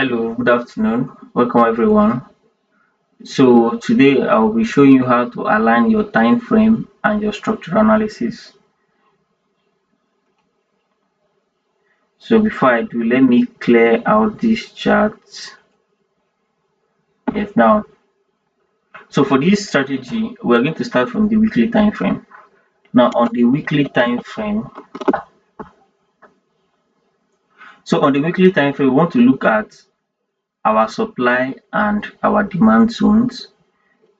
Hello, good afternoon. Welcome everyone. So today I will be showing you how to align your time frame and your structural analysis. So before I do, let me clear out this chart. Yes, now. So for this strategy, we're going to start from the weekly time frame. Now on the weekly time frame, we want to look at our supply and our demand zones,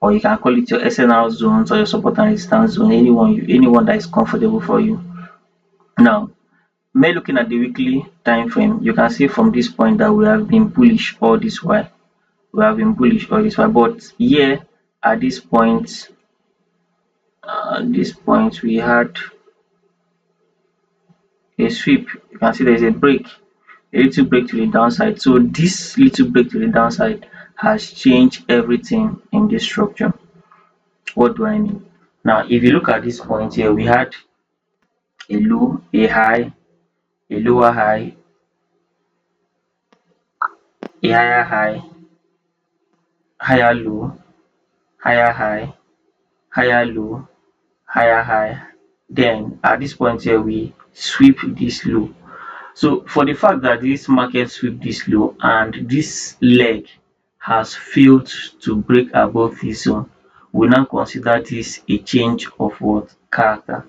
or you can call it your SNR zones or your support and resistance zone, anyone that is comfortable for you. Now by looking at the weekly time frame, you can see from this point that we have been bullish all this while. But here at this point we had a sweep. You can see there is a little break to the downside. So this little break to the downside has changed everything in this structure. What do I mean? Now, if you look at this point here, we had a low, a high, a lower high, a higher high, higher low, higher high, higher low, higher high. Then at this point here, we sweep this low. So for the fact that this market sweep this low and this leg has failed to break above this zone, we now consider this a change of what? Character.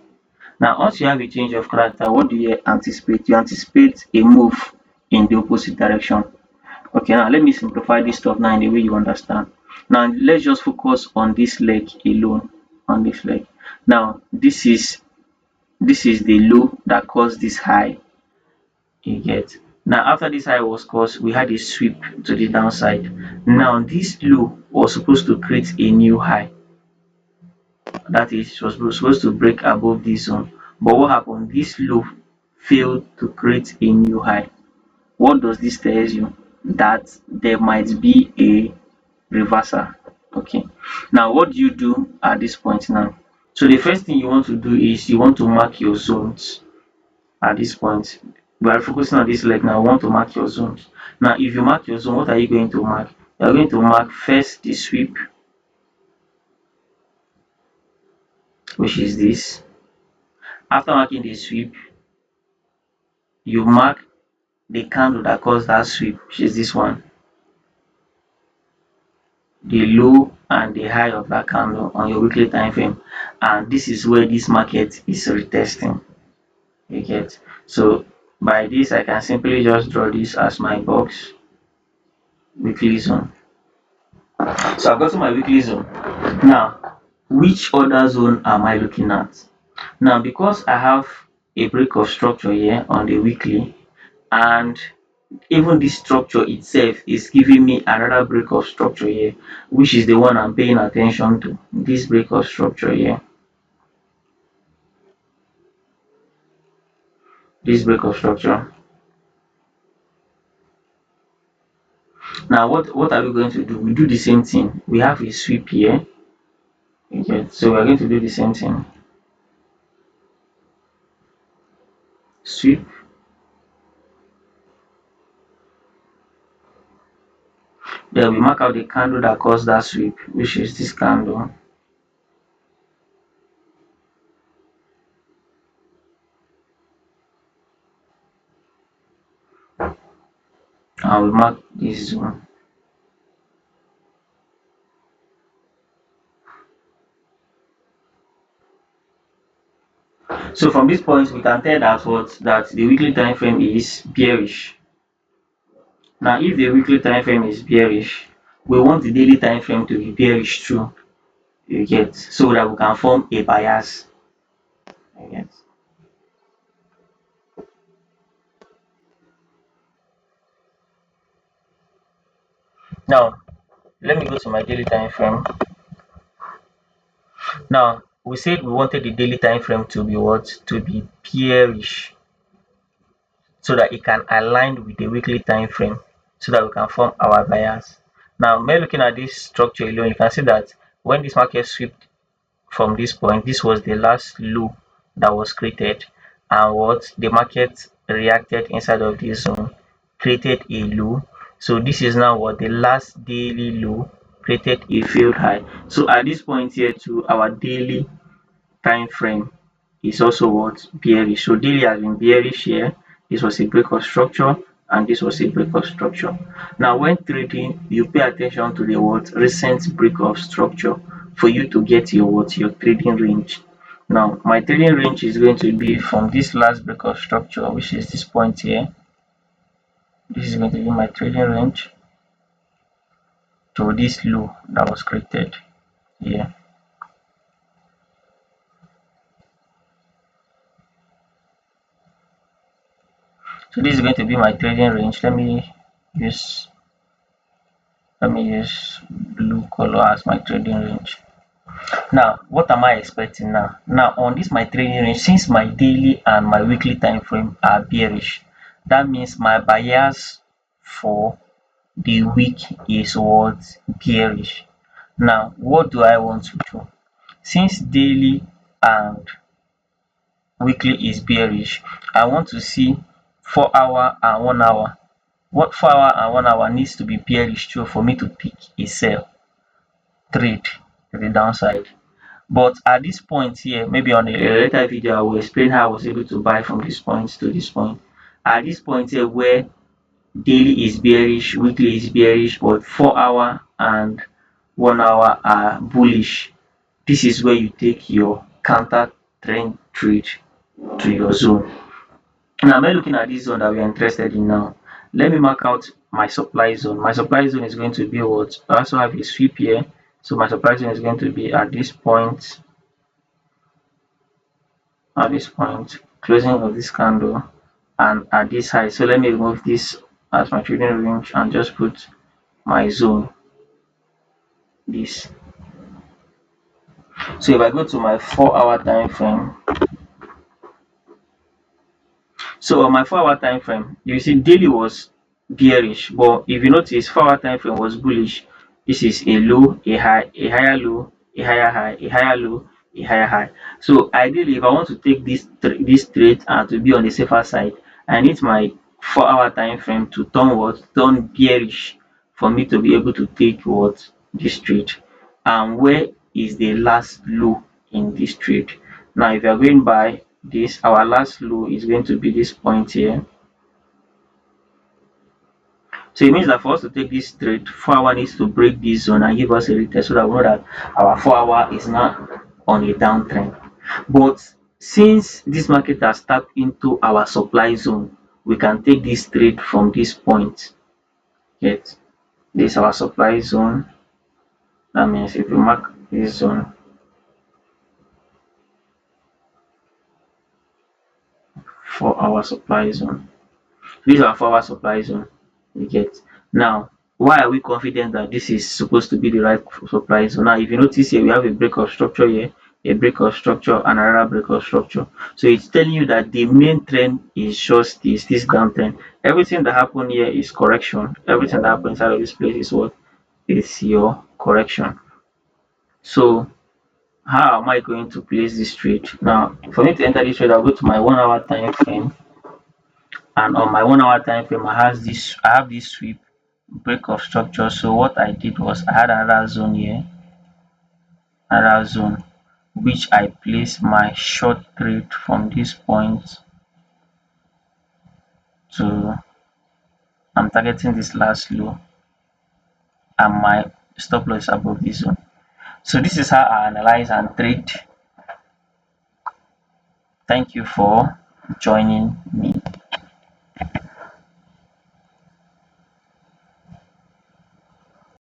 Now once you have a change of character, what do you anticipate? You anticipate a move in the opposite direction. Okay, now let me simplify this stuff now in the way you understand. Now let's just focus on this leg alone, on this leg. Now this is the low that caused this high, you get. Now after this high was caused, we had a sweep to the downside. Now this low was supposed to create a new high. That is, it was supposed to break above this zone. But what happened? This low failed to create a new high. What does this tell you? That there might be a reversal. Okay. Now what do you do at this point now? So the first thing you want to do is you want to mark your zones at this point. We are focusing on this leg now. You want to mark your zones. Now if you mark your zone, what are you going to mark? You are going to mark first the sweep, which is this. After marking the sweep, you mark the candle that caused that sweep, which is this one, the low and the high of that candle on your weekly time frame, and this is where this market is retesting. You get. So by this I can simply just draw this as my box weekly zone. So I've got to my weekly zone. Now which other zone am I looking at? Now because I have a break of structure here on the weekly, and even this structure itself is giving me another break of structure here, which is the one I'm paying attention to, this break of structure here, this break of structure. Now what are we going to do? We do the same thing. We have a sweep here. Okay, so we're going to do the same thing. Sweep. Then we mark out the candle that caused that sweep, which is this candle. And we mark this zone. So from this point we can tell that the weekly time frame is bearish. Now if the weekly time frame is bearish, we want the daily time frame to be bearish too. You get, so that we can form a bias. You get. Now let me go to my daily time frame. Now we said we wanted the daily time frame to be what? To be bearish, so that it can align with the weekly time frame, so that we can form our bias. Now by looking at this structure alone, you can see that when this market swept from this point, this was the last low that was created, and what the market reacted inside of this zone, created a low. So this is now what the last daily low created a failed high. So at this point here too, our daily time frame is also what bearish. So daily has been bearish here. This was a break of structure and this was a break of structure. Now when trading, you pay attention to the what recent break of structure for you to get your what your trading range. Now my trading range is going to be from this last break of structure, which is this point here. This is going to be my trading range to this low that was created here. So this is going to be my trading range. Use let me use blue color as my trading range. Now what am I expecting now? Now on this my trading range, since my daily and my weekly time frame are bearish, that means my bias for the week is what bearish. Now what do I want to do? Since daily and weekly is bearish, I want to see 4 hour and 1 hour. What 4 hour and 1 hour needs to be bearish too for me to pick a sell trade to the downside. But at this point here, maybe on a later video, I will explain how I was able to buy from this point to this point. At this point here, where daily is bearish, weekly is bearish, but 4 hour and 1 hour are bullish. This is where you take your counter trend trade to your zone. Now, am I looking at this zone that we are interested in now? Let me mark out my supply zone. My supply zone is going to be what? I also have a sweep here. So my supply zone is going to be at this point, closing of this candle, and at this high. So let me remove this as my trading range and just put my zone this. So if I go to my 4 hour time frame, so on my 4 hour time frame, you see daily was bearish, but if you notice 4 hour time frame was bullish. This is a low, a high, a higher low, a higher high, a higher low, a higher high. So ideally, if I want to take this trade and to be on the safer side, I need my 4 hour time frame to turn bearish for me to be able to take what this trade. And where is the last low in this trade? Now, if you are going by this, our last low is going to be this point here. So it means that for us to take this trade, 4 hour needs to break this zone and give us a retest so that we know that our 4 hour is not on a downtrend. But since this market has tapped into our supply zone, we can take this trade from this point. Yes, this is our supply zone. That means if we mark this zone for our supply zone, this is our 4 hour supply zone. You get. Now, why are we confident that this is supposed to be the right supply zone? Now, if you notice here, we have a break of structure here, a break of structure, and another break of structure. So it's telling you that the main trend is just this downtrend. Everything that happened here is correction. Everything that happens inside of this place is what is your correction. So how am I going to place this trade? Now, for me to enter this trade, I'll go to my 1 hour time frame, and on my 1 hour time frame, I have this sweep break of structure. So what I did was I had another zone here, another zone, which I placed my short trade from this point to, I'm targeting this last low, and my stop loss above this zone. So this is how I analyze and trade. Thank you for joining me.